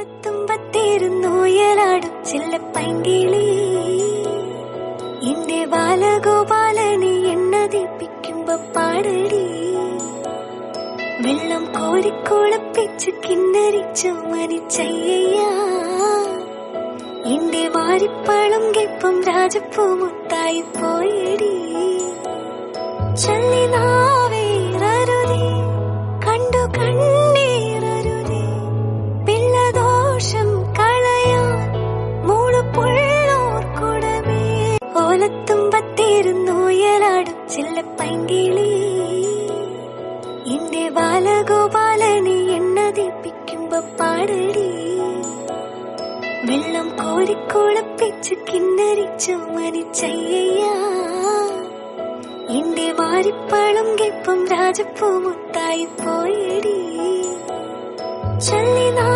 ഓലത്തുമ്പത്തിരുന്നൂയലാടും ചില്ലപ്പൈങ്കിളി എന്റെ ബാലഗോപാലനെ എണ്ണതിപ്പിക്കുമ്പോ പാടടി വെള്ളം കോരിക്കുളപ്പിച്ച് കിന്നരിച്ചു മരിച്ചയ്യ എന്റെ വാരിപ്പാളും കെപ്പം രാജപ്പൂ മുത്തായി പോയടി ചൊല്ലിനാവേറരുതേ കണ്ടു കണ്ണീരരുതേ പിള്ളദോഷം കളയാൻ മൂളുപുള്ളോർ കുടമേ ഓലത്തുമ്പത്തിരുന്നൂയലാടും ചില്ലപ്പൈങ്കിളി എന്റെ ബാലഗോപാലനെ എണ്ണതിപ്പിക്കുമ്പോ പാടടി വെള്ളം കോരിക്കുളപ്പിച്ച് കിന്നരിച്ചു മരിച്ചയ്യ എന്റെ വാരിപ്പാളും കെപ്പം രാജപ്പൂ മുത്തായി പോയടി ചൊല്ലിനാ